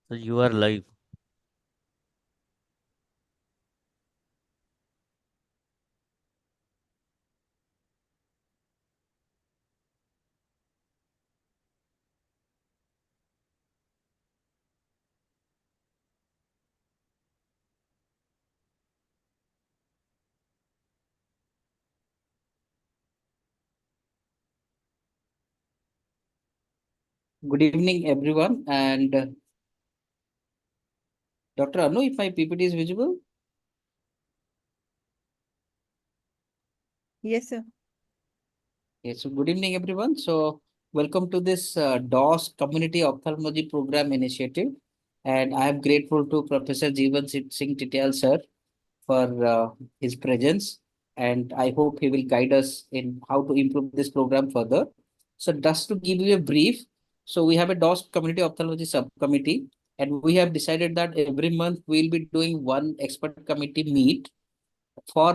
So you are live. Good evening, everyone. And Dr. Anu, if my PPT is visible? Yes, sir. Yes, so good evening, everyone. So, welcome to this DOS Community Ophthalmology Program Initiative. And I am grateful to Professor Singh Titial, sir, for his presence. And I hope he will guide us in how to improve this program further. So, just to give you a brief, so we have a DOS Community Ophthalmology Subcommittee, and we have decided that every month we'll be doing one expert committee meet for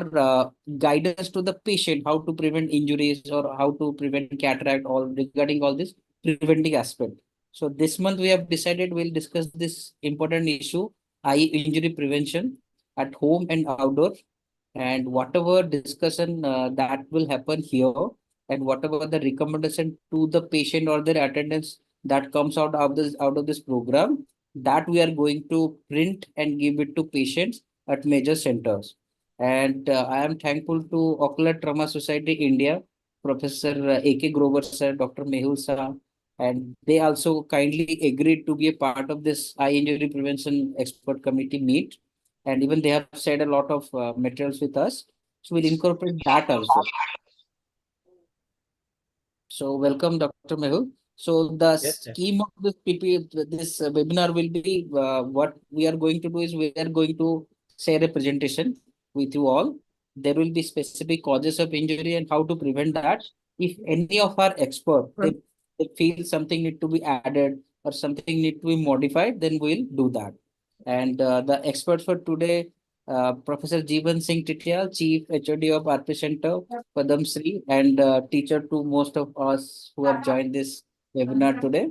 guidance to the patient, how to prevent injuries or how to prevent cataract, all regarding all this preventing aspect. So this month we have decided we'll discuss this important issue, eye injury prevention at home and outdoor, and whatever discussion that will happen here, and whatever the recommendation to the patient or their attendance that comes out of this program, that we are going to print and give it to patients at major centers. And I am thankful to Ocular Trauma Society India, Professor A.K. Grover sir, Dr. Mehul sir, and they also kindly agreed to be a part of this eye injury prevention expert committee meet. And even they have shared a lot of materials with us. So we'll incorporate that also. So welcome, Dr. Mehul. So the Yes, sir. scheme of this this webinar will be what we are going to do is we are going to share a presentation with you all. There will be specific causes of injury and how to prevent that. If any of our expert they feel something need to be added or something need to be modified, then we'll do that. And the expert for today, Professor Jeevan Singh Titial, Chief HOD of RP Center, Padam Sri, and teacher to most of us who have joined this webinar today.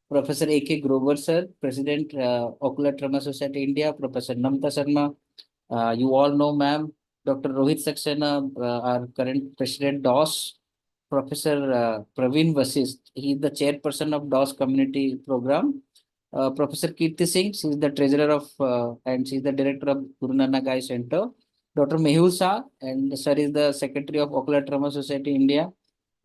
Professor A.K. Grover, sir, President, Ocular Trauma Society India, Professor Namta Sharma, you all know, ma'am, Dr. Rohit Saxena, our current President DOS, Professor Praveen Vasist, he is the chairperson of DOS Community Program. Professor Kirti Singh, she is the treasurer of and she is the director of Guru Nanak Eye Center. Dr. Mehul Shah, and sir is the secretary of Ocular Trauma Society India.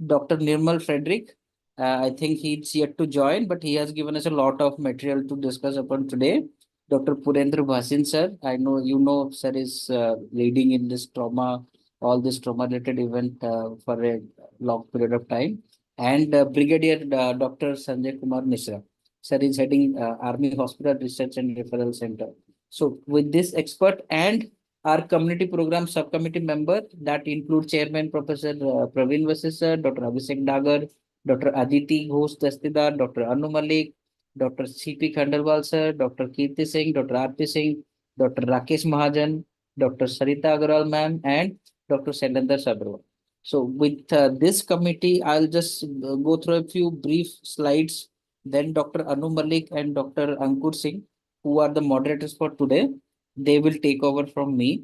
Dr. Nirmal Frederick, I think he's yet to join, but he has given us a lot of material to discuss upon today. Dr. Purendra Bhasin, sir, I know you know, sir is leading in this trauma, all this trauma related event for a long period of time. And Brigadier Dr. Sanjay Kumar Mishra, sir is heading Army Hospital Research and Referral Center. So with this expert and our community program subcommittee member that include Chairman Professor Praveen Vasisar, Dr. Abhishek Dagar, Dr. Aditi Ghosh Dastidar, Dr. Anu Malik, Dr. C.P. Khandelwal sir, Dr. Kirti Singh, Dr. R.P. Singh, Dr. Rakesh Mahajan, Dr. Sarita Agarwal ma'am, and Dr. Sendandar Sabharwal. So with this committee, I'll just go through a few brief slides. Then Dr. Anu Malik and Dr. Ankur Singh, who are the moderators for today, they will take over from me.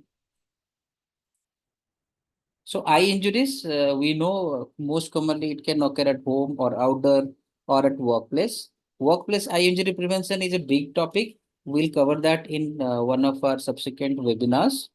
So eye injuries, we know most commonly it can occur at home or outdoor or at workplace. Workplace eye injury prevention is a big topic. We'll cover that in one of our subsequent webinars.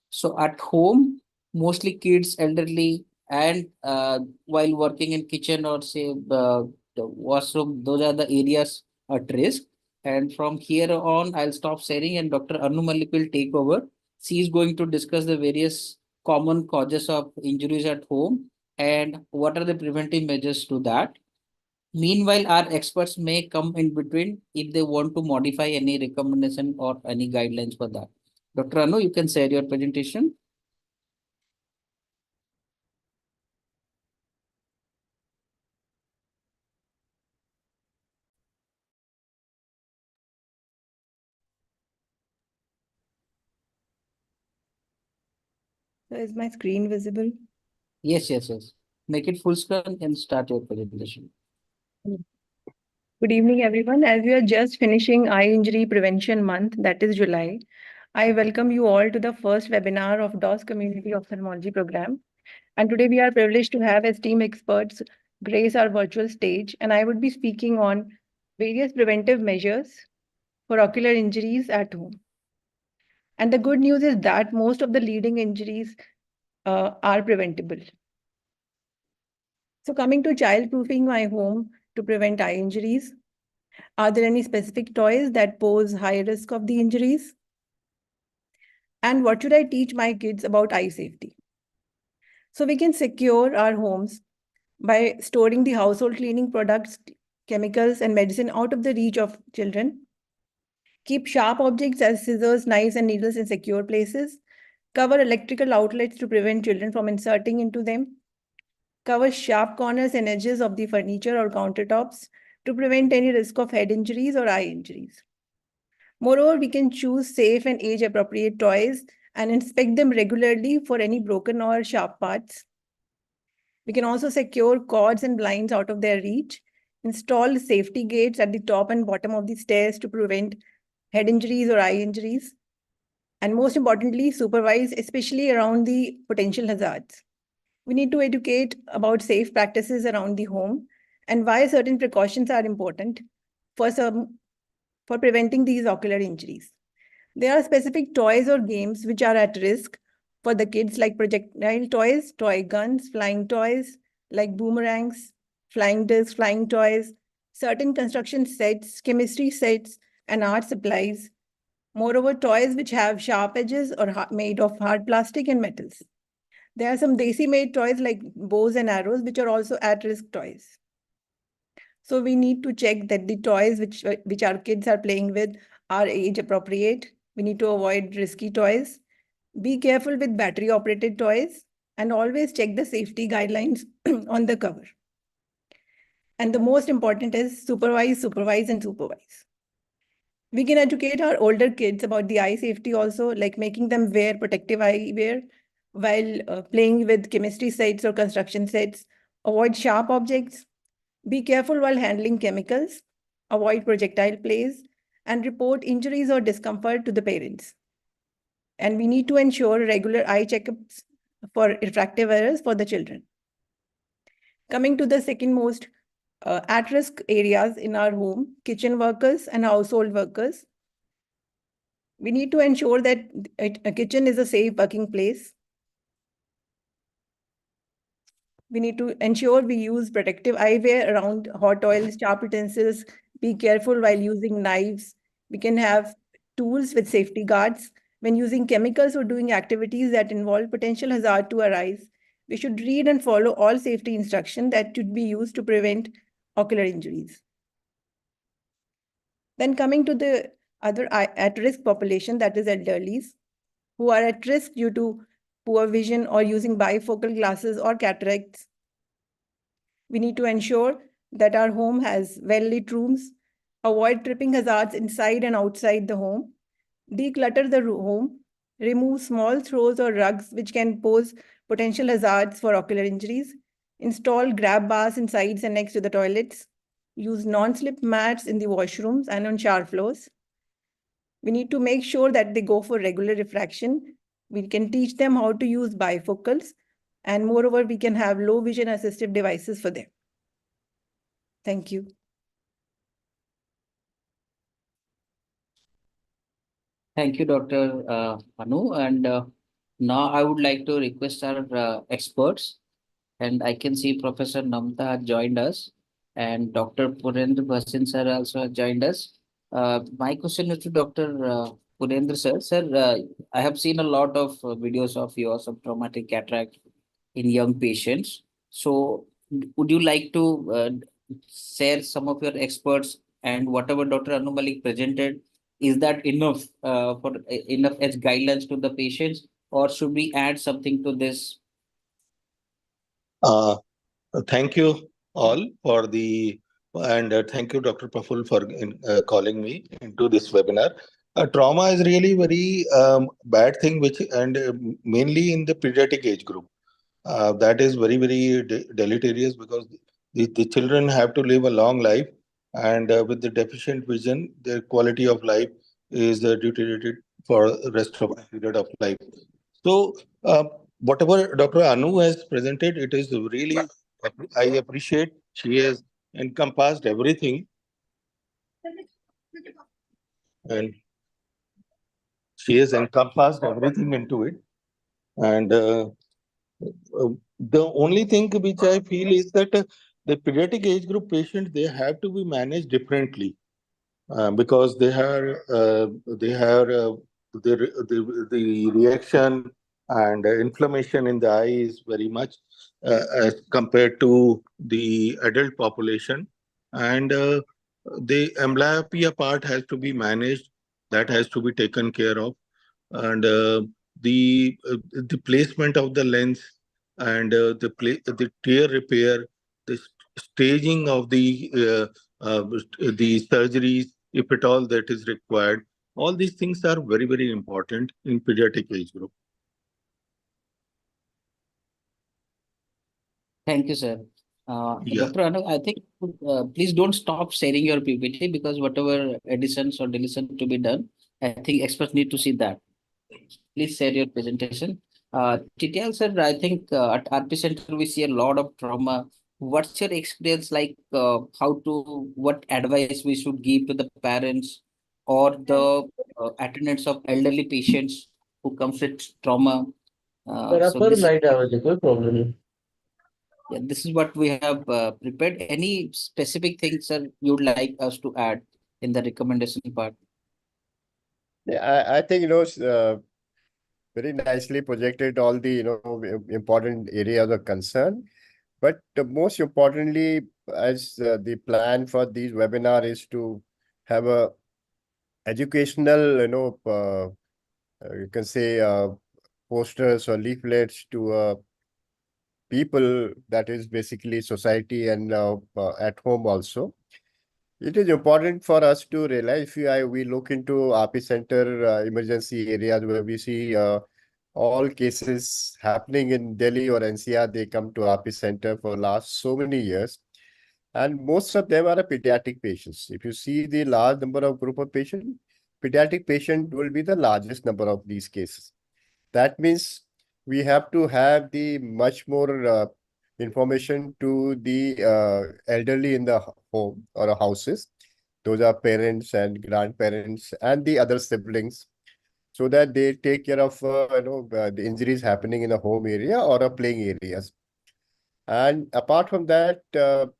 So at home, mostly kids, elderly, and while working in kitchen or say the washroom, those are the areas at risk. And from here on, I'll stop sharing, and Dr. Anu Malik will take over. She is going to discuss the various common causes of injuries at home and what are the preventive measures to that. Meanwhile, our experts may come in between if they want to modify any recommendation or any guidelines for that. Dr. Anu, you can share your presentation. So is my screen visible? Yes, yes, yes. Make it full screen and start your presentation. Good evening, everyone. As we are just finishing Eye Injury Prevention Month, that is July, I welcome you all to the first webinar of DOS Community Ophthalmology Program. And today we are privileged to have esteemed experts grace our virtual stage. And I would be speaking on various preventive measures for ocular injuries at home. And the good news is that most of the leading injuries are preventable. So coming to childproofing my home to prevent eye injuries, are there any specific toys that pose high risk of the injuries? And what should I teach my kids about eye safety? So we can secure our homes by storing the household cleaning products, chemicals, and medicine out of the reach of children. Keep sharp objects as scissors, knives, and needles in secure places. Cover electrical outlets to prevent children from inserting into them. Cover sharp corners and edges of the furniture or countertops to prevent any risk of head injuries or eye injuries. Moreover, we can choose safe and age-appropriate toys and inspect them regularly for any broken or sharp parts. We can also secure cords and blinds out of their reach, install safety gates at the top and bottom of the stairs to prevent head injuries or eye injuries, and most importantly, supervise, especially around the potential hazards. We need to educate about safe practices around the home and why certain precautions are important for preventing these ocular injuries. There are specific toys or games which are at risk for the kids, like projectile toys, toy guns, flying toys, like boomerangs, flying discs, flying toys, certain construction sets, chemistry sets, and art supplies. Moreover, toys which have sharp edges or made of hard plastic and metals. There are some desi made toys like bows and arrows, which are also at risk toys. So we need to check that the toys which our kids are playing with are age appropriate. We need to avoid risky toys. Be careful with battery operated toys and always check the safety guidelines on the cover. And the most important is supervise, supervise, and supervise. We can educate our older kids about the eye safety also, like making them wear protective eyewear while playing with chemistry sets or construction sets. Avoid sharp objects. Be careful while handling chemicals. Avoid projectile plays and report injuries or discomfort to the parents. And we need to ensure regular eye checkups for refractive errors for the children. Coming to the second most at-risk areas in our home, kitchen workers and household workers. We need to ensure that a kitchen is a safe working place. We need to ensure we use protective eyewear around hot oils, sharp utensils. Be careful while using knives. We can have tools with safety guards. When using chemicals or doing activities that involve potential hazard to our eyes, we should read and follow all safety instructions that should be used to prevent ocular injuries. Then coming to the other at-risk population, that is elderlies, who are at risk due to poor vision or using bifocal glasses or cataracts. We need to ensure that our home has well-lit rooms, avoid tripping hazards inside and outside the home, declutter the home, remove small throws or rugs which can pose potential hazards for ocular injuries, install grab bars in sides and next to the toilets, use non-slip mats in the washrooms and on shower floors. We need to make sure that they go for regular refraction. We can teach them how to use bifocals, and moreover, we can have low vision assistive devices for them. Thank you. Thank you, Dr. Anu. And now I would like to request our experts. And I can see Professor Namta has joined us, and Dr. Purendra Bhasin sir also has joined us. My question is to Dr. Purendra sir. Sir, I have seen a lot of videos of yours of traumatic cataract in young patients. So, would you like to share some of your experts and whatever Dr. Anu Malik presented? Is that enough for enough as guidelines to the patients, or should we add something to this? Uh, Thank you all for the and thank you, Dr. Praful, for calling me into this webinar. Trauma is really very bad thing, which and mainly in the pediatric age group. That is very deleterious because the children have to live a long life, and with the deficient vision, their quality of life is deteriorated for the rest of the period of life. So, whatever Dr. Anu has presented, it is really, I appreciate. She has encompassed everything, and she has encompassed everything into it. And the only thing which I feel is that the pediatric age group patients, they have to be managed differently, because they have the reaction and inflammation in the eye is very much as compared to the adult population, and the amblyopia part has to be managed, that has to be taken care of, and the placement of the lens, and the tear repair, the staging of the surgeries, if at all that is required. All these things are very, very important in pediatric age group. Thank you, sir. Yeah. Dr. Anu, I think please don't stop sharing your PPT, because whatever additions or deletion to be done, I think experts need to see that. Please share your presentation. TTL sir, I think at RP Center we see a lot of trauma. What's your experience like? What advice we should give to the parents or the attendants of elderly patients who comes with trauma? So Rapper this is might have a कोई problem नहीं. yeah, this is what we have prepared. Any specific things, sir, you'd like us to add in the recommendation part? Yeah, I think, very nicely projected all the, important areas of concern. But most importantly, as the plan for these webinar is to have a educational, you can say posters or leaflets to people, that is basically society and at home also. It is important for us to realize, we look into RP center emergency areas where we see all cases happening in Delhi or NCR, they come to RP center for last so many years. And most of them are pediatric patients. If you see the large number of group of patients, pediatric patient will be the largest number of these cases. That means we have to have the much more information to the elderly in the home or houses. Those are parents and grandparents and the other siblings, so that they take care of the injuries happening in the home area or playing areas. And apart from that, the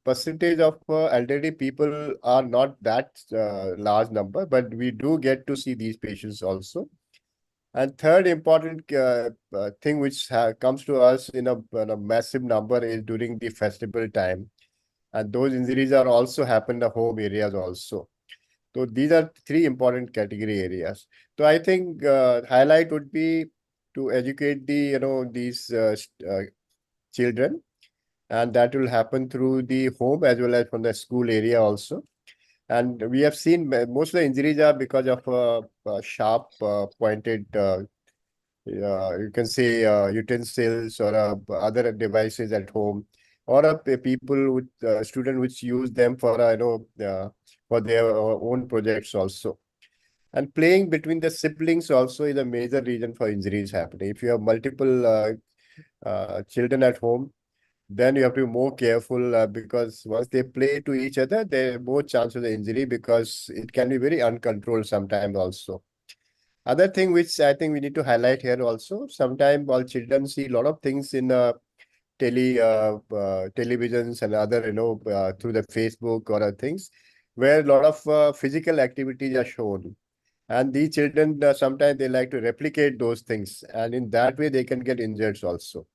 percentage of elderly people are not that large number, but we do get to see these patients also. And third important thing which comes to us in a massive number is during the festival time. And those injuries are also happen in the home areas also. So these are three important category areas. So I think highlight would be to educate these children, and that will happen through the home as well as from the school area also. And we have seen most of the injuries are because of sharp pointed you can say utensils or other devices at home, or people with student which use them for for their own projects also. And playing between the siblings also is a major reason for injuries happening. If you have multiple children at home, then you have to be more careful, because once they play to each other, there are more chances of injury, because it can be very uncontrolled sometimes also. Other thing which I think we need to highlight here also, sometimes all children see a lot of things in televisions and other, through the Facebook or other things, where a lot of physical activities are shown. And these children, sometimes they like to replicate those things, and in that way they can get injured also.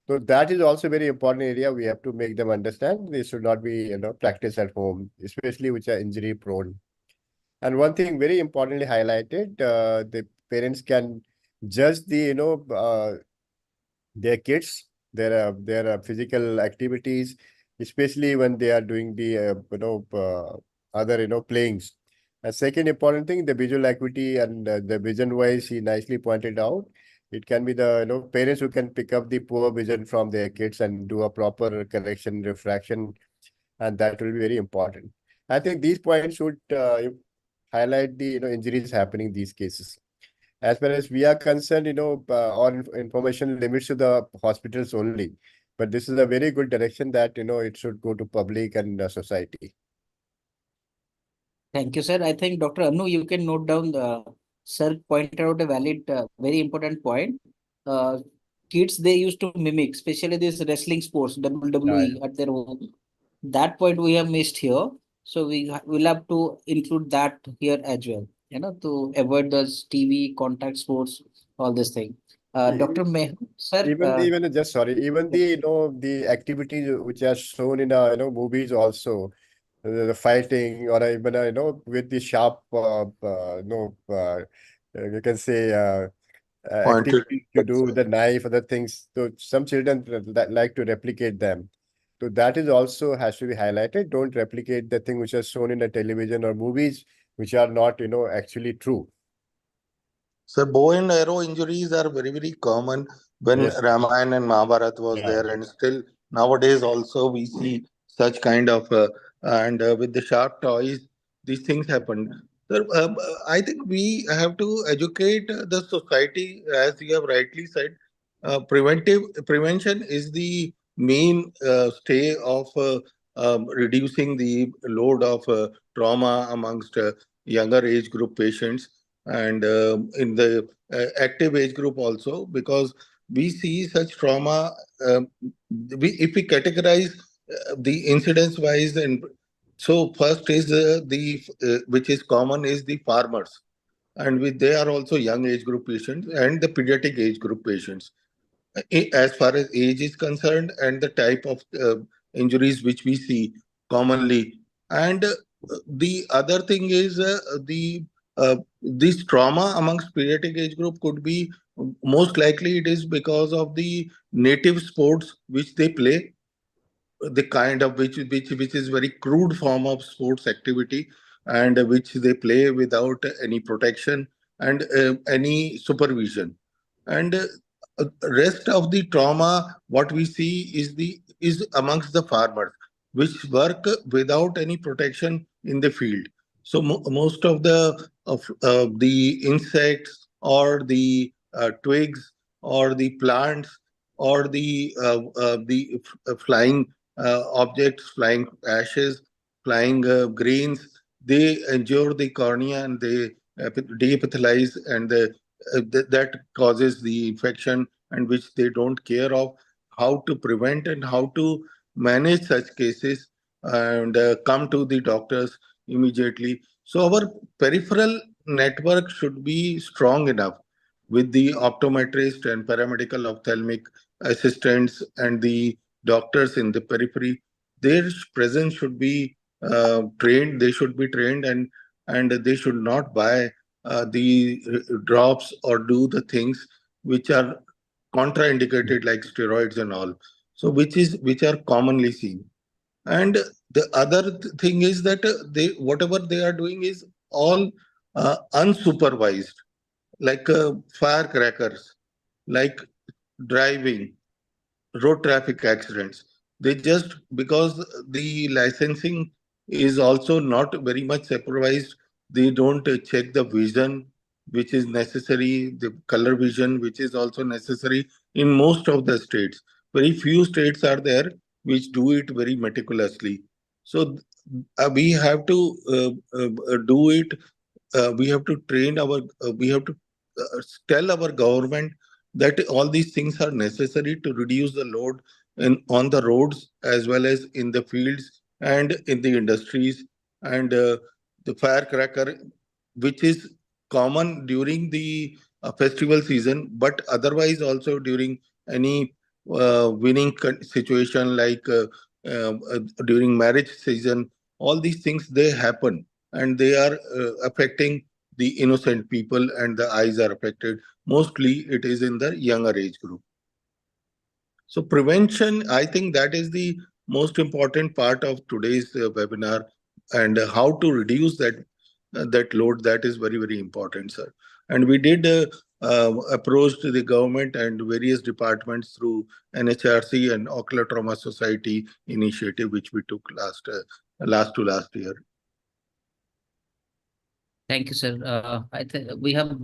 So that is also a very important area. We have to make them understand they should not be, practice at home, especially which are injury prone. And one thing very importantly highlighted, the parents can judge their kids, their physical activities, especially when they are doing the other playings. A second important thing, the visual acuity and the vision wise, he nicely pointed out. It can be the parents who can pick up the poor vision from their kids and do a proper correction, refraction, and that will be very important. I think these points should highlight the injuries happening in these cases. As far as we are concerned, all information limits to the hospitals only. But this is a very good direction that it should go to public and society. Thank you, sir. I think Dr. Anu, you can note down sir pointed out a valid, very important point. Uh, Kids, they used to mimic, especially this wrestling sports, WWE at their home. That point we have missed here. So will have to include that here as well, to avoid those TV, contact sports, all this thing. Dr. Meh, sir, Even just sorry, even the the activities which are shown in movies also, the fighting or even with the sharp you can say Pointed. activities to do with the knife or the things. So some children that like to replicate them. So that is also has to be highlighted. Don't replicate the thing which is shown in the television or movies which are not actually true. So bow and arrow injuries are very, very common when Yes. Ramayana and Mahabharata was Yeah. there, and still nowadays also we see such kind of and with the sharp toys, these things happen. So I think we have to educate the society, as you have rightly said. Prevention is the main stay of reducing the load of trauma amongst younger age group patients and in the active age group also, because we see such trauma. If we categorize the incidence wise, and so first is the which is common is the farmers, and they are also young age group patients and the pediatric age group patients as far as age is concerned, and the type of injuries which we see commonly. And the other thing is this trauma amongst pediatric age group could be most likely it is because of the native sports which they play, the kind of which is very crude form of sports activity, and which they play without any protection and any supervision. And rest of the trauma what we see is amongst the farmers which work without any protection in the field. So most of the insects or the twigs or the plants or the flying objects, flying ashes, flying grains, they injure the cornea and they deepithelize, and that causes the infection, and which they don't care of how to prevent and how to manage such cases, and come to the doctors immediately. So our peripheral network should be strong enough with the optometrist and paramedical ophthalmic assistants and the doctors in the periphery. Their presence should be trained. They should be trained, and they should not buy the drops or do the things which are contraindicated like steroids and all. So which are commonly seen. And the other thing is that they whatever they are doing is all unsupervised, like firecrackers, like driving, road traffic accidents. They just because the licensing is also not very much supervised, they don't check the vision which is necessary, the color vision which is also necessary in most of the states. Very few states are there which do it very meticulously. So we have to do it. We have to train our. We have to tell our government that all these things are necessary to reduce the load on the roads as well as in the fields and in the industries. And the firecracker, which is common during the festival season, but otherwise also during any winning situation like during marriage season, all these things they happen, and they are affecting the innocent people, and the eyes are affected. Mostly it is in the younger age group. So prevention, I think that is the most important part of today's webinar, and how to reduce that load. That is very, very important, sir. And we did approach the government and various departments through NHRC and Ocular Trauma Society initiative, which we took last to last year. Thank you, sir. I think we have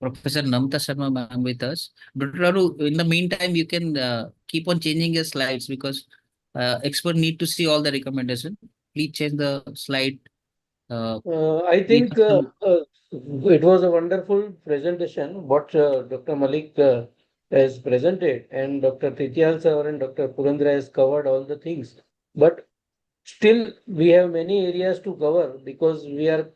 Professor Namta Sharma ma'am with us. Dr. Aru, in the meantime, you can keep on changing your slides because expert need to see all the recommendation. Please change the slide. I We think have to. it was a wonderful presentation what Dr. Malik has presented, and Dr. Tityal sir and Dr. Purandra has covered all the things. But still, we have many areas to cover because we are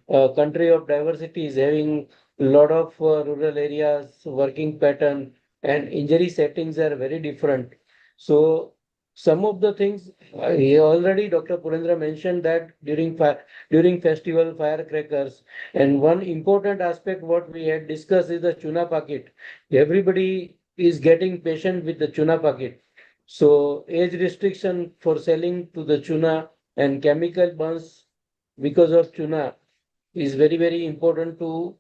a country of diversities, having a lot of rural areas, working pattern, and injury settings are very different. So, some of the things already Dr. Purendra mentioned that during festival firecrackers, and one important aspect what we had discussed is the tuna packet. Everybody is getting patient with the tuna packet. So age restriction for selling to the tuna and chemical burns because of tuna is very, very important to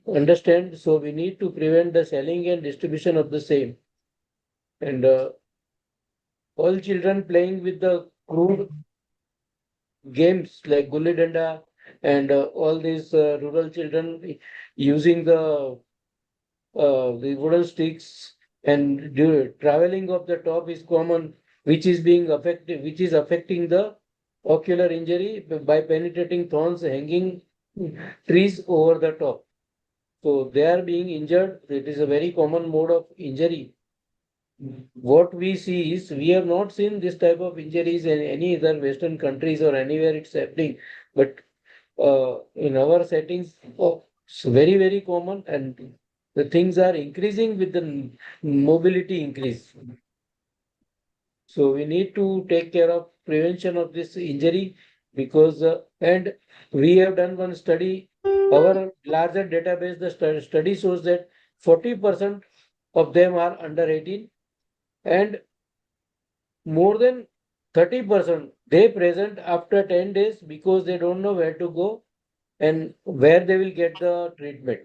understand. So we need to prevent the selling and distribution of the same. And all children playing with the crude games like gulli danda and all these rural children using the wooden sticks and traveling of the top is common, which is being affected, which is affecting the ocular injury by penetrating thorns hanging trees over the top. So they are being injured. It is a very common mode of injury. What we see is we have not seen this type of injuries in any other Western countries or anywhere it's happening, but in our settings, it's very, very common, and the things are increasing with the mobility increase. So we need to take care of prevention of this injury because, and we have done one study, our larger database, the study shows that 40% of them are under 18 and more than 30% they present after 10 days because they don't know where to go and where they will get the treatment.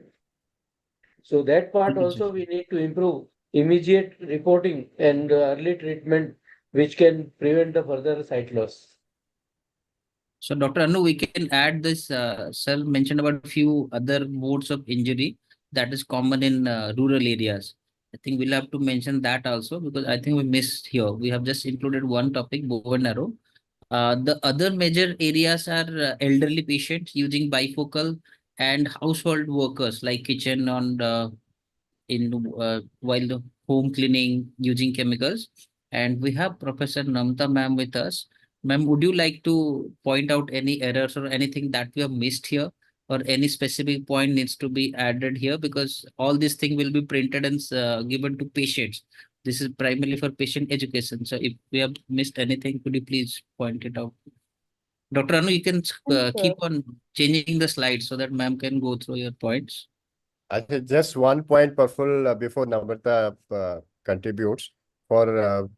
So that part also we need to improve immediate reporting and early treatment, which can prevent the further sight loss. So, Dr. Anu, we can add this. Sir mentioned about a few other modes of injury that is common in rural areas. I think we'll have to mention that also because I think we missed here. We have just included one topic, bow and arrow. The other major areas are elderly patients using bifocal and household workers like kitchen and in while the home cleaning using chemicals. And we have Professor Namta ma'am with us. Ma'am, would you like to point out any errors or anything that we have missed here, or any specific point needs to be added here? Because all these things will be printed and given to patients. This is primarily for patient education. So if we have missed anything, could you please point it out? Dr. Anu, you can keep on changing the slides so that ma'am can go through your points. I think just one point, Praful, before Namrata contributes for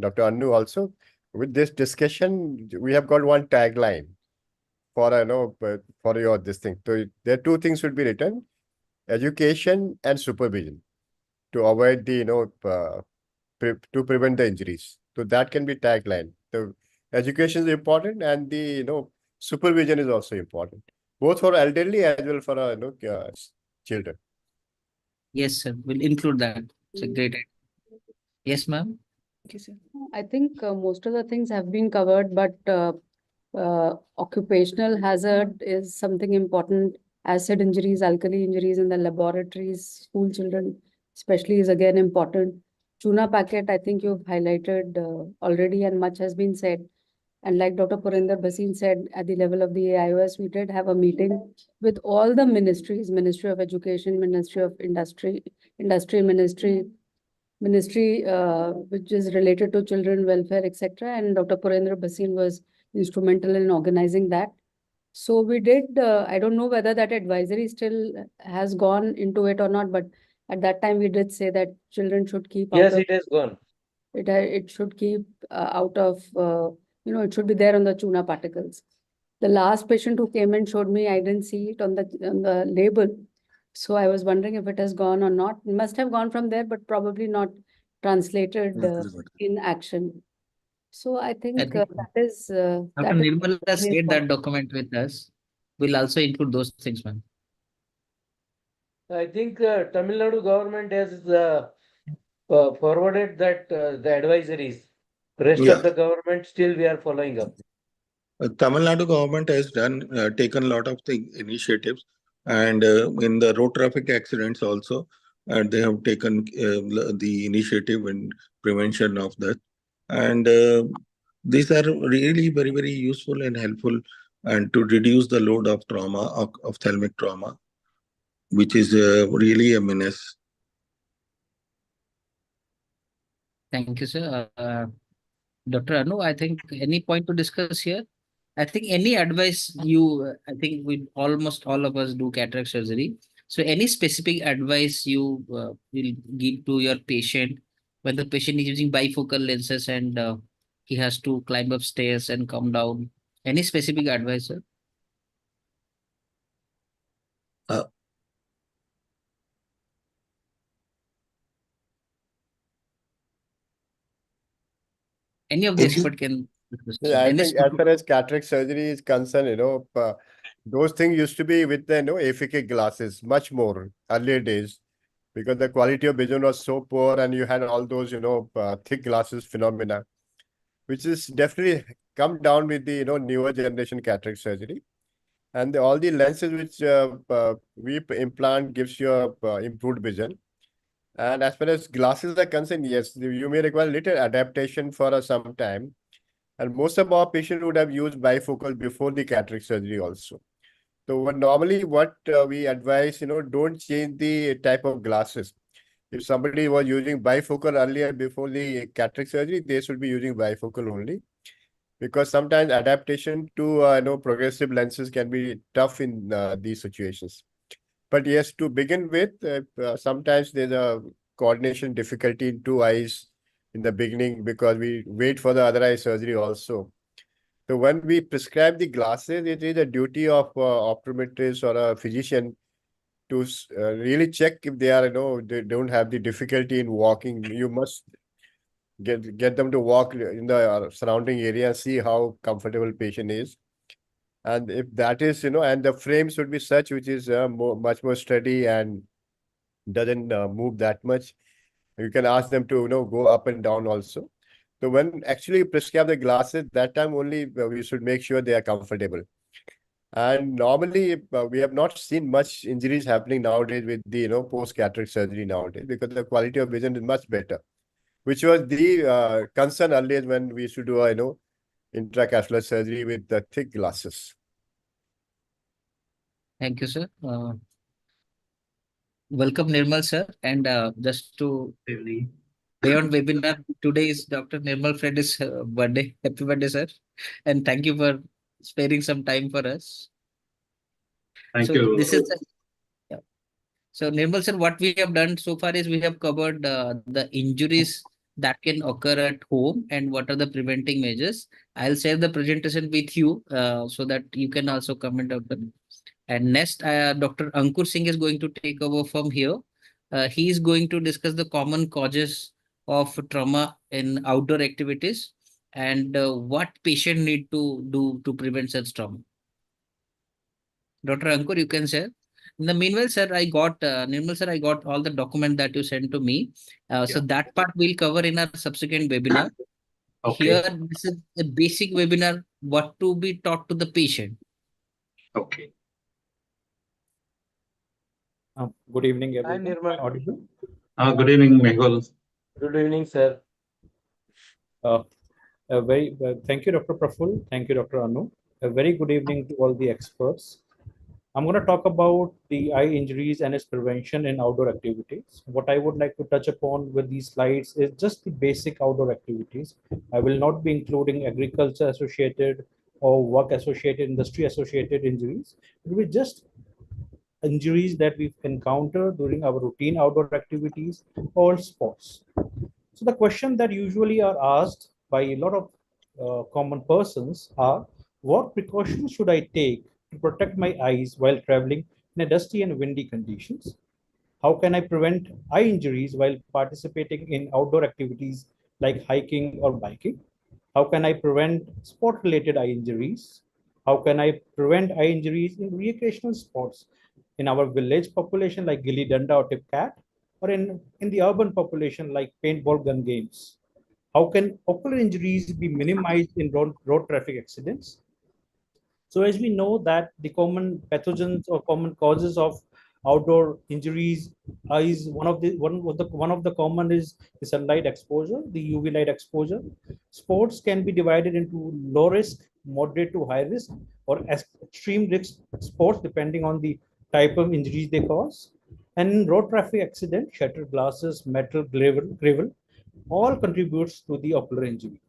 Dr. Anu also. With this discussion, we have got one tagline for for your this thing. So there are two things should be written: education and supervision to avoid the to prevent the injuries. So that can be tagline. The education is important, and the supervision is also important, both for elderly as well for children. Yes, sir. We'll include that. It's a great idea. Yes, ma'am. Thank you, sir. I think most of the things have been covered, but occupational hazard is something important. Acid injuries, alkali injuries in the laboratories, school children especially is again important. Tuna packet, I think you've highlighted already and much has been said. And like Dr. Purinder Bhasin said, at the level of the AIOS, we did have a meeting with all the ministries, Ministry of Education, Ministry of Industry, Ministry which is related to children welfare, etc. And Dr. Purendra Bhasin was instrumental in organizing that. So we did, I don't know whether that advisory still has gone into it or not, but at that time we did say that children should keep Yes, out of it has gone. it should keep out of it should be there on the tuna particles. The last patient who came and showed me, I didn't see it on the label. So I was wondering if it has gone or not. It must have gone from there, but probably not translated in action. So I think I think that is Dr. Nirmala shared that document with us. will also include those things, ma'am. I think Tamil Nadu government has forwarded that the advisories. Rest Yeah. of the government still we are following up. Tamil Nadu government has taken a lot of the initiatives, and in the road traffic accidents also, and they have taken the initiative in prevention of that. And these are really very, very useful and helpful, and to reduce the load of trauma, of ophthalmic trauma, which is really a menace. Thank you, sir. Dr. Anu, I think any point to discuss here? I think any advice I think we almost all of us do cataract surgery. So any specific advice you will give to your patient when the patient is using bifocal lenses and he has to climb up stairs and come down? Any specific advice, sir? Uh, Any of the If you expert can discuss. Yeah, I Any think as far as cataract surgery is concerned, those things used to be with the aphakic glasses much more earlier days, because the quality of vision was so poor and you had all those thick glasses phenomena, which is definitely come down with the newer generation cataract surgery. And all the lenses which we implant gives you improved vision. And as far as glasses are concerned, yes, you may require little adaptation for some time. And most of our patients would have used bifocal before the cataract surgery also. So normally what we advise, don't change the type of glasses. If somebody was using bifocal earlier before the cataract surgery, they should be using bifocal only, because sometimes adaptation to progressive lenses can be tough in these situations. But yes, to begin with, sometimes there's a coordination difficulty in two eyes in the beginning, because we wait for the other eye surgery also. So when we prescribe the glasses, it is a duty of optometrist or a physician to really check if they are, they don't have the difficulty in walking. You must get them to walk in the surrounding area, see how comfortable patient is. And if that is, and the frame should be such which is much more steady and doesn't move that much. You can ask them to, go up and down also. So when actually you prescribe the glasses, that time only we should make sure they are comfortable. And normally we have not seen much injuries happening nowadays with the post cataract surgery nowadays, because the quality of vision is much better, which was the concern earlier when we used to do intracapsular surgery with the thick glasses. Thank you, sir. Welcome, Nirmal, sir. And just to beyond webinar, today is Dr. Nirmal Freddy's birthday. Happy birthday, sir. And thank you for sparing some time for us. Thank So you. this is yeah. So Nirmal, sir, what we have done so far is we have covered the injuries that can occur at home and what are the preventing measures. I'll share the presentation with you so that you can also comment on them. And next, Dr. Ankur Singh is going to take over from here. He is going to discuss the common causes of trauma in outdoor activities and what patient need to do to prevent such trauma. Dr. Ankur, you can share. In the meanwhile, sir, Nirmal sir, I got all the document that you sent to me. So that part we'll cover in our subsequent webinar. Okay. Here, this is a basic webinar, what to be taught to the patient. Okay. Good evening, Hi, everyone. Nirmal. Audible? Good evening, Mehul. Good evening, sir. Thank you, Dr. Praful. Thank you, Dr. Anu. A very good evening to all the experts. I'm going to talk about the eye injuries and its prevention in outdoor activities. What I would like to touch upon with these slides is just the basic outdoor activities. I will not be including agriculture associated or work associated, industry associated injuries. It will be just injuries that we've encountered during our routine outdoor activities or sports. So the question that usually are asked by a lot of common persons are, what precautions should I take to protect my eyes while traveling in a dusty and windy conditions? How can I prevent eye injuries while participating in outdoor activities like hiking or biking? How can I prevent sport-related eye injuries? How can I prevent eye injuries in recreational sports in our village population like gilli danda or tip cat, or in the urban population like paintball gun games? How can ocular injuries be minimized in road traffic accidents? So as we know that the common pathogens or common causes of outdoor injuries is one of the common is the sunlight exposure, the UV light exposure. Sports can be divided into low risk, moderate to high risk, or extreme risk sports depending on the type of injuries they cause. And in road traffic accident, shattered glasses, metal, gravel, all contributes to the ocular injury.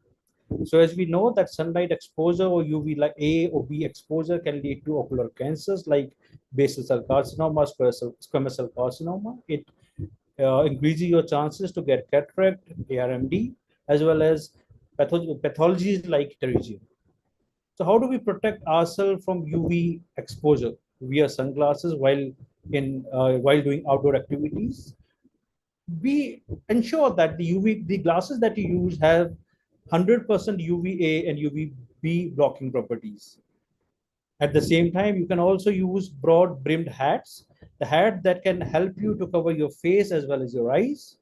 So as we know that sunlight exposure or UV like A or B exposure can lead to ocular cancers like basal cell carcinoma, squamous cell carcinoma. It increases your chances to get cataract, ARMD, as well as pathologies like pterygium. So how do we protect ourselves from UV exposure? We wear sunglasses while doing outdoor activities. We ensure that the glasses that you use have 100% UVA and UVB blocking properties. At the same time, you can also use broad brimmed hats, the hat that can help you to cover your face as well as your eyes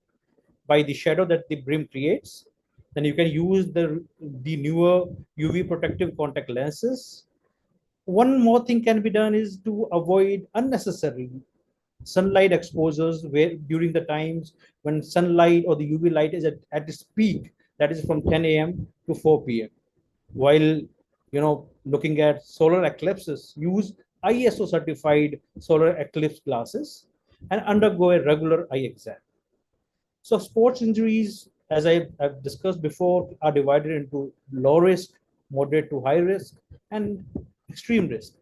by the shadow that the brim creates. Then you can use the newer UV protective contact lenses. One more thing can be done is to avoid unnecessary sunlight exposures where during the times when sunlight or the UV light is at its peak, that is from 10 a.m. to 4 p.m. While looking at solar eclipses, use ISO certified solar eclipse glasses and undergo a regular eye exam. So sports injuries, as I've discussed before, are divided into low risk, moderate to high risk, and extreme risk.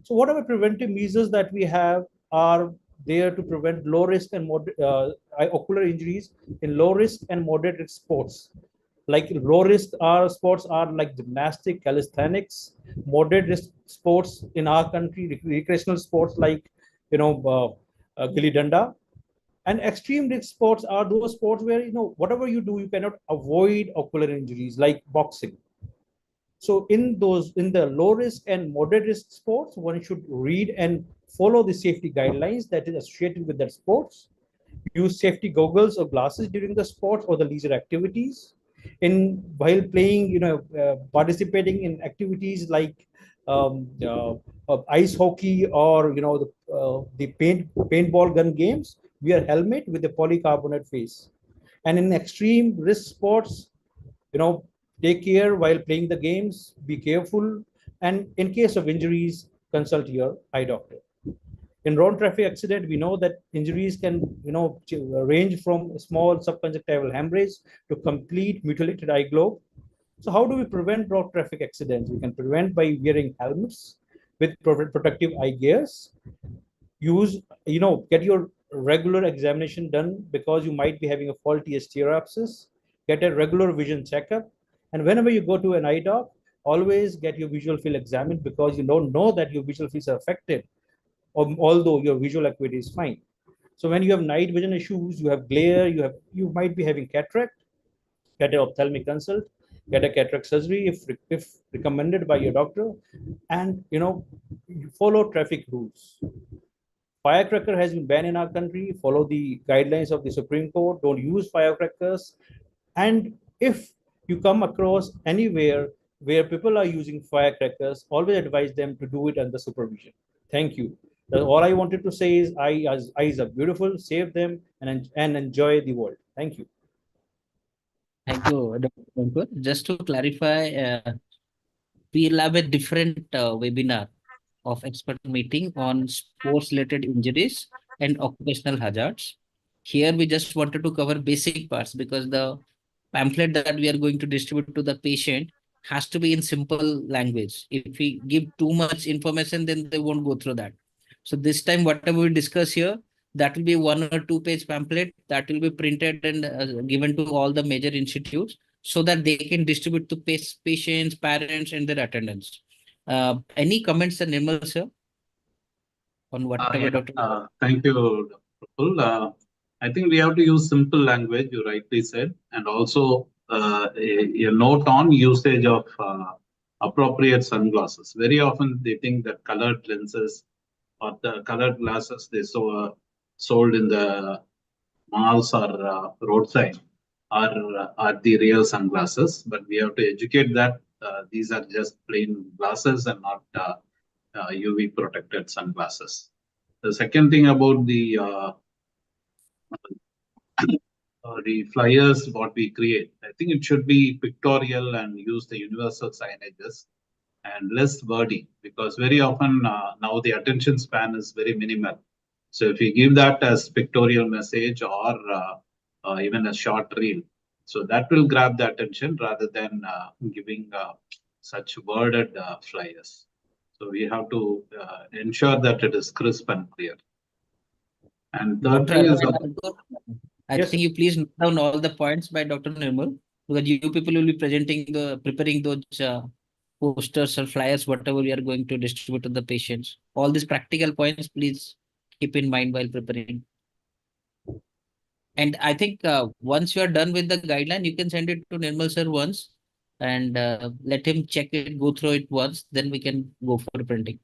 So whatever preventive measures that we have are there to prevent low risk and ocular injuries in low risk and moderate risk sports. Like low risk sports are like gymnastics, calisthenics. Moderate risk sports in our country, recreational sports like gilli danda. And extreme risk sports are those sports where whatever you do, you cannot avoid ocular injuries, like boxing. So in the low risk and moderate risk sports, one should read and follow the safety guidelines that is associated with that sports. Use safety goggles or glasses during the sports or the leisure activities. While playing, participating in activities like ice hockey or the paintball gun games, wear helmet with a polycarbonate face. And in extreme risk sports, take care while playing the games, be careful, and in case of injuries, consult your eye doctor. In road traffic accident, we know that injuries can range from small subconjunctival hemorrhage to complete mutilated eye globe. So how do we prevent road traffic accidents? We can prevent by wearing helmets with protective eye gears. Get your regular examination done because you might be having a faulty stereopsis. Get a regular vision checkup. And whenever you go to an eye doc, always get your visual field examined because you don't know that your visual fields are affected, although your visual acuity is fine. So when you have night vision issues, you have glare, you might be having cataract, get an ophthalmic consult, get a cataract surgery if recommended by your doctor, and follow traffic rules. Firecracker has been banned in our country. Follow the guidelines of the Supreme Court. Don't use firecrackers. And if you come across anywhere where people are using firecrackers, always advise them to do it under supervision. Thank you. All I wanted to say is eyes are beautiful. Save them and enjoy the world. Thank you. Thank you, Dr. Pankaj. Just to clarify, we'll have a different webinar of expert meeting on sports related injuries and occupational hazards. Here we just wanted to cover basic parts because the pamphlet that we are going to distribute to the patient has to be in simple language. If we give too much information, then they won't go through that. So this time, whatever we discuss here, that will be 1 or 2 page pamphlet that will be printed and given to all the major institutes so that they can distribute to patients, parents, and their attendants. Any comments, Nirmal sir, on whatever Dr. Thank you, Dr. Praful. I think we have to use simple language, you rightly said, and also a note on usage of appropriate sunglasses. Very often they think that colored lenses or the colored glasses they sold in the malls or roadside are the real sunglasses. But we have to educate that these are just plain glasses and not UV protected sunglasses. The second thing about the flyers what we create, I think it should be pictorial and use the universal signages and less wordy, because very often now the attention span is very minimal. So if you give that as pictorial message or even a short reel, so that will grab the attention rather than giving such worded flyers. So we have to ensure that it is crisp and clear. And third Dr. thing is I Yes, think you please note down all the points by Dr. Nirmal, because you people will be preparing those posters or flyers, whatever we are going to distribute to the patients. All these practical points, please keep in mind while preparing. And I think once you are done with the guideline, you can send it to Nirmal sir once and let him check it, go through it once, then we can go for printing.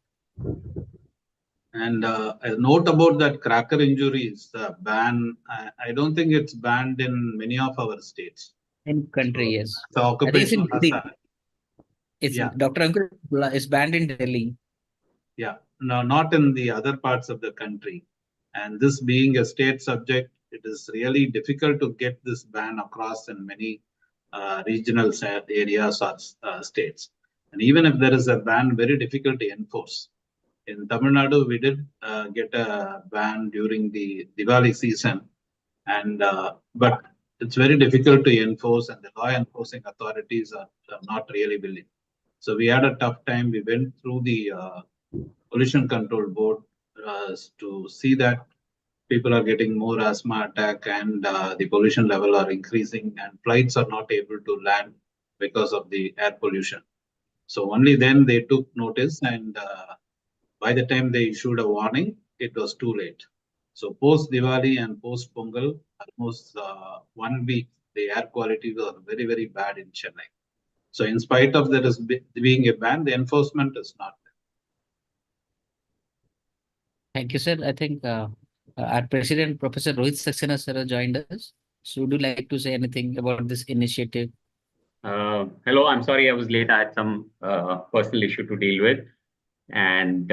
And a note about that cracker injuries ban. I don't think it's banned in many of our states. In country, So yes. the I think it's in occupational Delhi. hazard. It's Yeah, Dr. Ankur is banned in Delhi. yeah. No, not in the other parts of the country. And this being a state subject, it is really difficult to get this ban across in many regional areas or states. And even if there is a ban, very difficult to enforce. In Tamil Nadu, we did get a ban during the Diwali season, and but it's very difficult to enforce, and the law enforcing authorities are not really willing. So we had a tough time. We went through the pollution control board to see that people are getting more asthma attack and the pollution level are increasing, and flights are not able to land because of the air pollution. So only then they took notice, and by the time they issued a warning, it was too late. So post Diwali and post Pongal, almost 1 week, the air quality was very, very bad in Chennai. So in spite of there is being a ban, the enforcement is not there. Thank you, sir. I think our president, Professor Rohit Saxena, sir, has joined us. So would you like to say anything about this initiative? Hello, I'm sorry I was late. I had some personal issue to deal with. And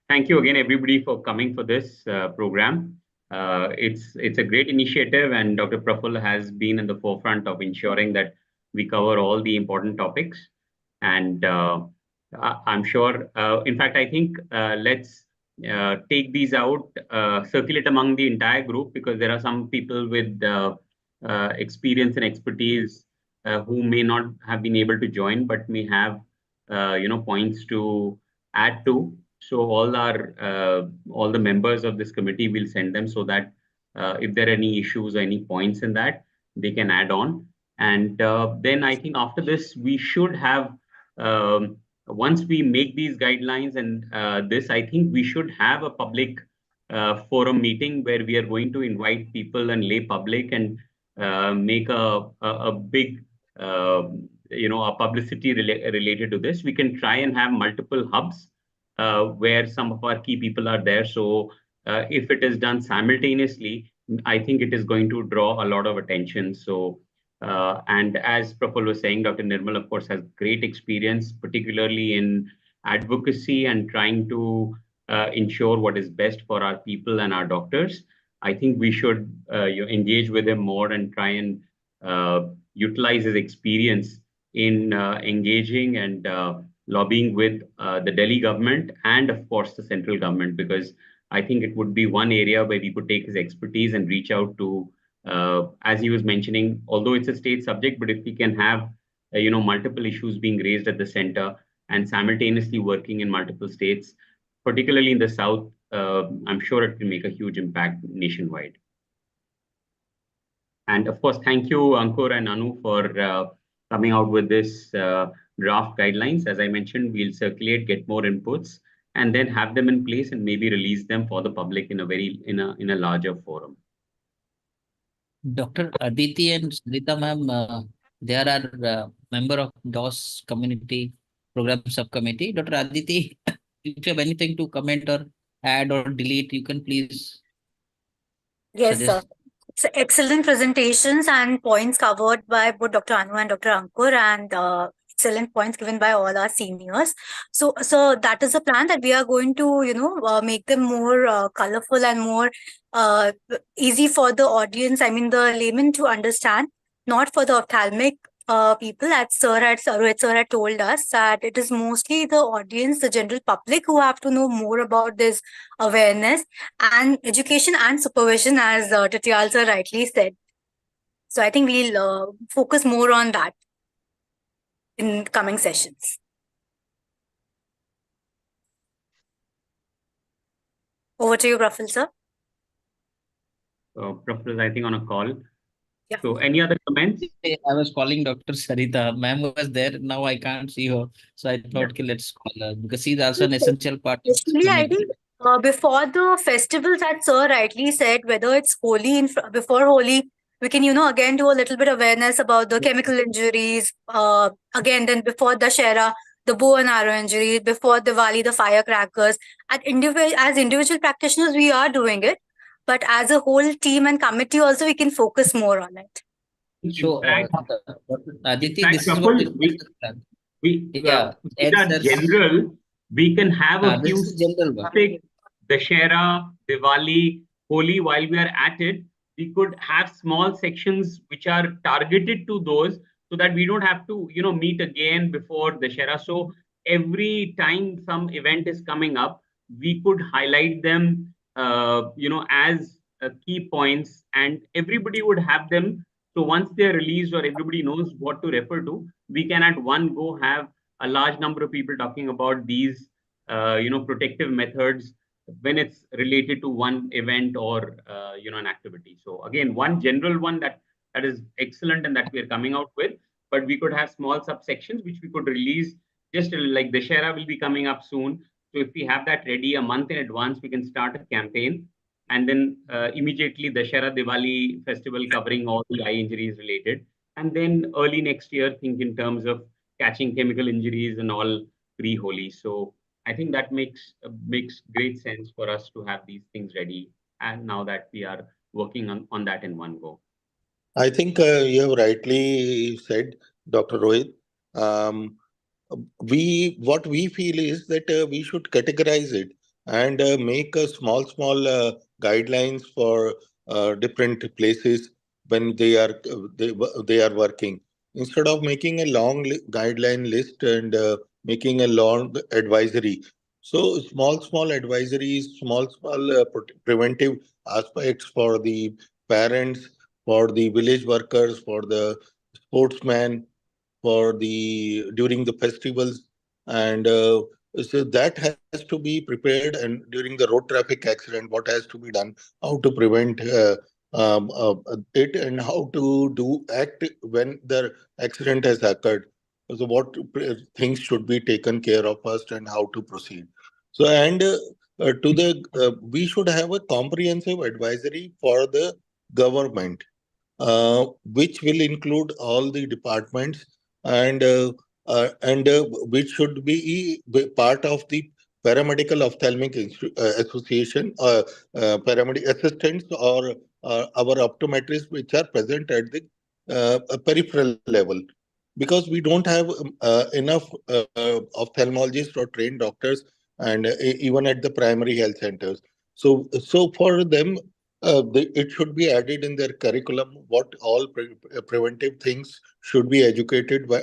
thank you again, everybody, for coming for this program. It's a great initiative, and Dr. Praful has been in the forefront of ensuring that we cover all the important topics. And I'm sure, in fact, I think let's take these out, circulate among the entire group, because there are some people with experience and expertise who may not have been able to join, but may have points to add to. So all the members of this committee will send them, so that if there are any issues or any points in that, they can add on. And then I think after this, we should have, once we make these guidelines and I think we should have a public forum meeting where we are going to invite people and lay public and make a big a publicity related to this. We can try and have multiple hubs where some of our key people are there. So if it is done simultaneously, I think it is going to draw a lot of attention. So and as Praful was saying, Dr. Nirmal, of course, has great experience, particularly in advocacy and trying to ensure what is best for our people and our doctors. I think we should engage with him more and try and utilize his experience in engaging and lobbying with the Delhi government and, of course, the central government, because I think it would be one area where we could take his expertise and reach out to, as he was mentioning, although it's a state subject, but if we can have, multiple issues being raised at the center and simultaneously working in multiple states, particularly in the South, I'm sure it will make a huge impact nationwide. And of course, thank you, Ankur and Anu, for coming out with this draft guidelines. As I mentioned, we'll circulate, get more inputs, and then have them in place and maybe release them for the public in a larger forum. Dr. Aditi and Sarita ma'am, they are our member of DOS community. program subcommittee. Dr. Aditi, if you have anything to comment or add or delete, you can please Yes, sir. suggest. So excellent presentations and points covered by both Dr. Anu and Dr. Ankur, and excellent points given by all our seniors. So that is the plan, that we are going to, make them more colorful and more uh, easy for the audience. I mean, the layman to understand, not for the ophthalmic people. As Rohit sir had told us, that it is mostly the audience, the general public, who have to know more about this awareness and education and supervision, as Tityal sir rightly said. So I think we'll focus more on that in coming sessions. Over to you, Praful sir. Professor is, I think, on a call. Yeah. So any other comments? I was calling Dr. Sarita. Ma'am was there. Now I can't see her. So I thought, okay, let's call her, because she's also an essential part of this Actually, I committee. think before the festivals, that sir rightly said, whether it's Holi, before Holi, we can, again do a little bit awareness about the chemical injuries. Again, then before Dashera, the bow and arrow injuries, before Diwali, the firecrackers. As individual practitioners, we are doing it. But as a whole team and committee also, we can focus more on it. So, In fact, Aditi, in this fact, is what Praful, yeah, in our general, we can have a few this is general one. specific Dashera, Diwali, Holi. While we are at it, we could have small sections which are targeted to those, so that we don't have to, meet again before Dashera. So every time some event is coming up, we could highlight them, as key points, and everybody would have them. So once they're released, or everybody knows what to refer to, we can at one go have a large number of people talking about these, protective methods when it's related to one event or, an activity. So again, one general one that is excellent and that we are coming out with, but we could have small subsections which we could release, just like the Shara will be coming up soon. So if we have that ready a month in advance, we can start a campaign, and then immediately the Dashera Diwali festival covering all the eye injuries related. And then early next year, think in terms of catching chemical injuries and all pre-Holi. So I think that makes great sense for us to have these things ready. And now that we are working on that in one go. I think you have rightly said, Dr. Rohit. Um, what we feel is that we should categorize it and make a small guidelines for different places when they are working, instead of making a long guideline list and making a long advisory. So small advisories, small preventive aspects for the parents, for the village workers, for the sportsmen, for the during the festivals, and so that has to be prepared. And during the road traffic accident, what has to be done, how to prevent it, and how to do act when the accident has occurred. So what things should be taken care of first, and how to proceed. So, and to the we should have a comprehensive advisory for the government, which will include all the departments, and which should be part of the paramedical ophthalmic association, paramedic assistants, or our optometrists, which are present at the peripheral level, because we don't have enough ophthalmologists or trained doctors, and even at the primary health centers. So for them, it should be added in their curriculum what all preventive things should be educated by,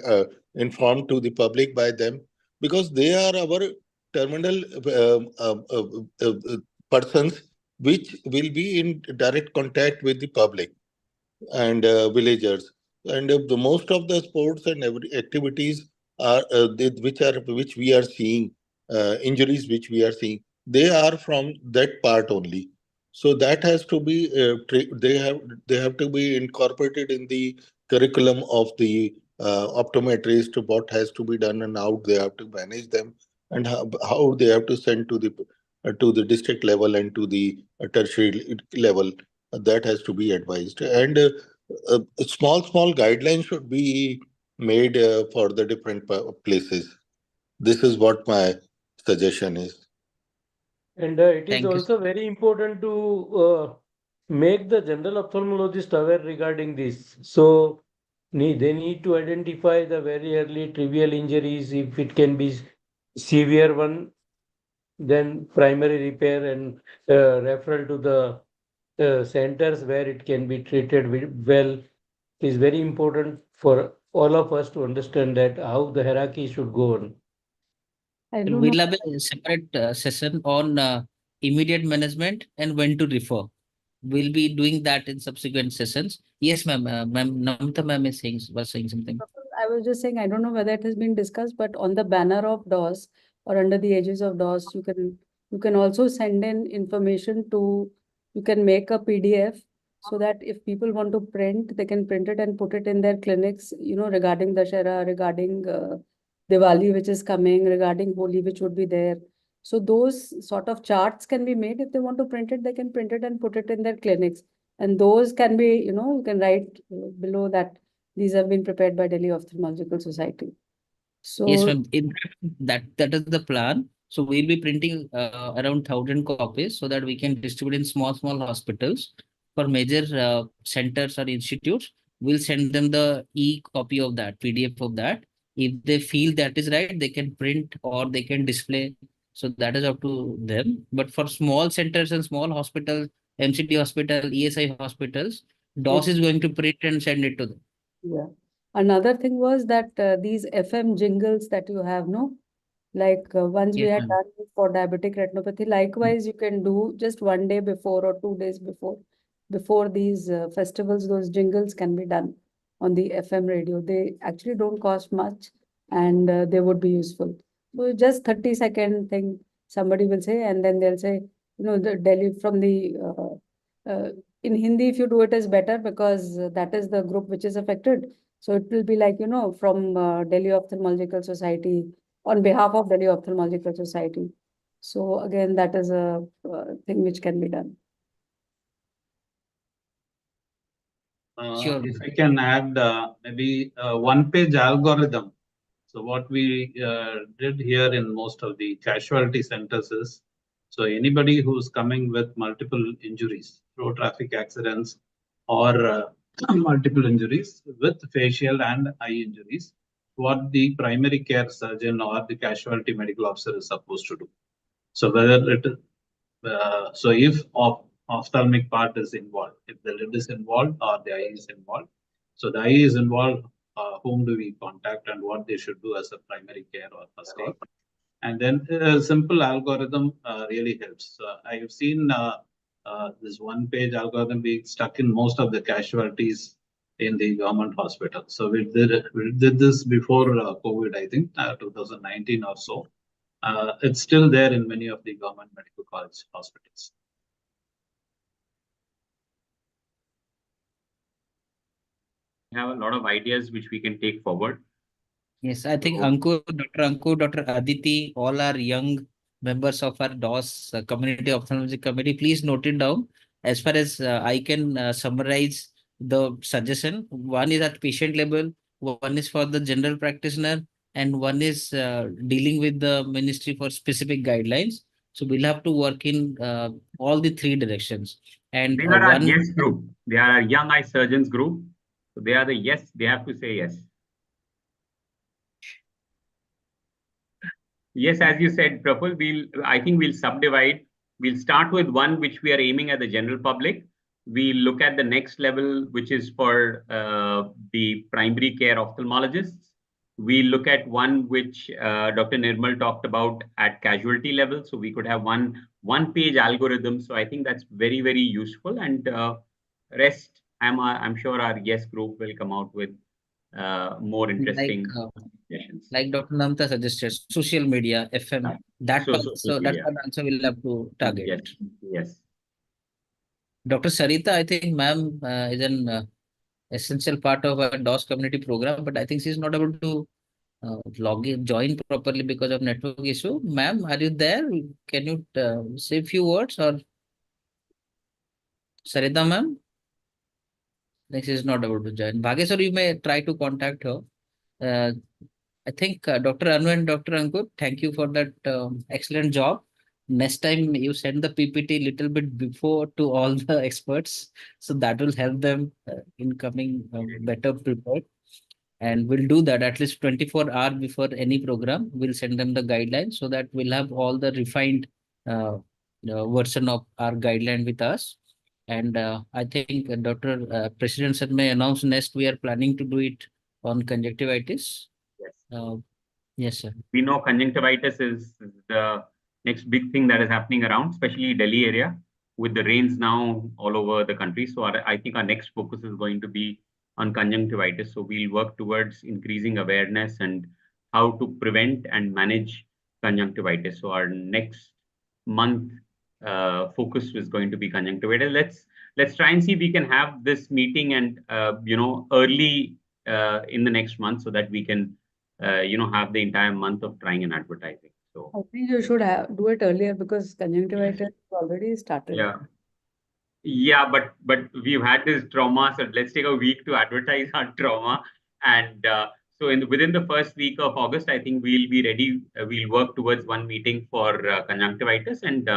informed to the public by them, because they are our terminal persons, which will be in direct contact with the public and villagers. And the most of the sports and every activities are which we are seeing, injuries which we are seeing, they are from that part only. So that has to be they have to be incorporated in the curriculum of the optometrist, what has to be done and how they have to manage them, and how they have to send to the district level and to the tertiary level. That has to be advised, and small guidelines should be made for the different places. This is what my suggestion is. And it is Thank you. also very important to make the general ophthalmologist aware regarding this. So they need to identify the very early trivial injuries. If it can be severe one, then primary repair and referral to the centers where it can be treated well is very important for all of us to understand that how the hierarchy should go on. I don't know. We'll have a separate session on immediate management and when to refer. We'll be doing that in subsequent sessions. Yes, ma'am. Ma'am Namita ma'am was saying something. I was just saying, I don't know whether it has been discussed, but on the banner of DOS or under the edges of DOS, you can also send in information to, you can make a PDF so that if people want to print, they can print it and put it in their clinics, regarding Dashera, regarding Diwali, which is coming, regarding Holi, which would be there. So those sort of charts can be made. If they want to print it, they can print it and put it in their clinics. And those can be, you can write below that these have been prepared by Delhi Ophthalmological Society. So Yes, ma'am. In fact, that is the plan. So we'll be printing around 1,000 copies so that we can distribute in small hospitals. For major centers or institutes, we'll send them the e-copy of that, PDF of that. If they feel that is right, they can print or they can display. So that is up to them. But for small centers and small hospitals, MCT hospital, ESI hospitals, DOS is going to print and send it to them. yeah. Another thing was that these FM jingles that you have, no? Like once we Yes, had ma'am. done for diabetic retinopathy, likewise, you can do just 1 day before or 2 days before these festivals, those jingles can be done on the FM radio. They actually don't cost much and they would be useful. So just 30-second thing somebody will say, and then they'll say, the Delhi from the in Hindi, if you do it is better because that is the group which is affected. So it will be like, from Delhi Ophthalmological Society on behalf of Delhi Ophthalmological Society. So again, that is a thing which can be done. Sure. If I can add maybe a one-page algorithm. So what we did here in most of the casualty centers is, so anybody who's coming with multiple injuries, road traffic accidents, or multiple injuries with facial and eye injuries, what the primary care surgeon or the casualty medical officer is supposed to do. So whether it so if ophthalmic part is involved, if the lid is involved or the eye is involved. So the eye is involved, whom do we contact and what they should do as a primary care or first aid. And then a simple algorithm really helps. I have seen this one-page algorithm being stuck in most of the casualties in the government hospital. So we did this before COVID, I think, 2019 or so. It's still there in many of the government medical college hospitals. We have a lot of ideas which we can take forward. Yes, I think So, Dr. Ankur, Dr. Aditi, all are young members of our DOS Community Ophthalmology Committee. Please note it down. As far as I can summarize the suggestion, one is at patient level, one is for the general practitioner, and one is dealing with the ministry for specific guidelines. So we'll have to work in all the three directions. And they are our one. yes group. They are our young eye surgeons group. So they are the yes, they have to say yes. Yes, as you said, Praful, I think we'll subdivide. We'll start with one which we are aiming at the general public. We look at the next level, which is for the primary care ophthalmologists. We look at one which Dr. Nirmal talked about at casualty level. So we could have one-page algorithm. So I think that's very, very useful. And rest, I'm sure our yes group will come out with more interesting sessions. Like Dr. Namta suggested, social media, FM, that So, part. social So that media. part also we'll have to target. Yes, yes. Dr. Sarita, I think ma'am is an essential part of our DOS community program, but I think she's not able to log in, join properly because of network issue. Ma'am, are you there? Can you say a few words or Sarita ma'am? I think she's not able to join. Bhageshwar, you may try to contact her. I think Dr. Anu and Dr. Ankur, thank you for that excellent job. Next time you send the PPT little bit before to all the experts, so that will help them in coming better prepared. And we'll do that at least 24 hours before any program. We'll send them the guidelines so that we'll have all the refined version of our guideline with us. And I think Dr. President sir may announce next we are planning to do it on conjunctivitis. Yes. Yes, sir. We know conjunctivitis is the next big thing that is happening around, especially Delhi area, with the rains now all over the country. So I think our next focus is going to be on conjunctivitis. So we'll work towards increasing awareness and how to prevent and manage conjunctivitis. So our next month focus is going to be conjunctivitis. Let's try and see if we can have this meeting and early in the next month so that we can have the entire month of trying and advertising. So I think you should do it earlier because conjunctivitis already started. Yeah, but we've had this trauma, so let's take a week to advertise our trauma. And so within the first week of August, I think we'll be ready. We'll work towards one meeting for conjunctivitis and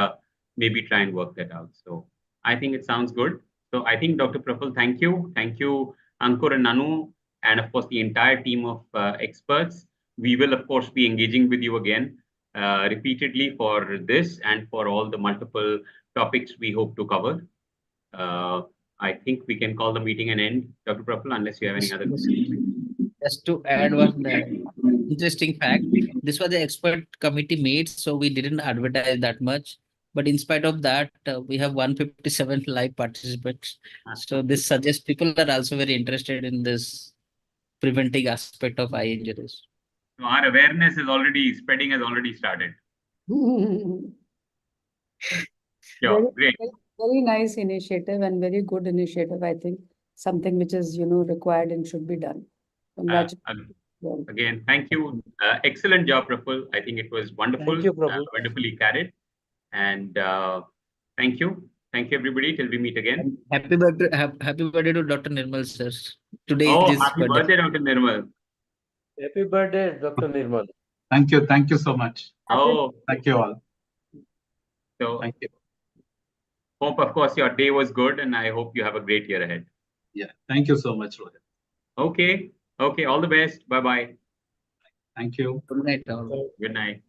maybe try and work that out. So I think it sounds good. So I think Dr. Praful, thank you, Ankur and Anu, and of course the entire team of experts. We will of course be engaging with you again repeatedly for this and for all the multiple topics we hope to cover. I think we can call the meeting an end, Dr. Praful, unless you have any other questions. Just to add one interesting fact, this was the expert committee made, so we didn't advertise that much. But in spite of that, we have 157 live participants. So this suggests people are also very interested in this preventing aspect of eye injuries. So our awareness is already spreading, has already started. Yeah, great. Very nice initiative and very good initiative, I think. Something which is, required and should be done. Congratulations. Again, thank you. Excellent job, Praful. I think it was wonderful. Thank you, Prabhu. Wonderfully carried. And thank you. Thank you, everybody. Till we meet again. Happy birthday to Dr. Nirmal, sir. Today Oh, is happy birthday, Dr. Nirmal. Happy birthday, Dr. Nirmal. Thank you so much. Oh, thank you all. So thank you. Hope, of course, your day was good, and I hope you have a great year ahead. Yeah, thank you so much, Rohit. Okay, all the best. Bye-bye. Thank you. Good night. Good night.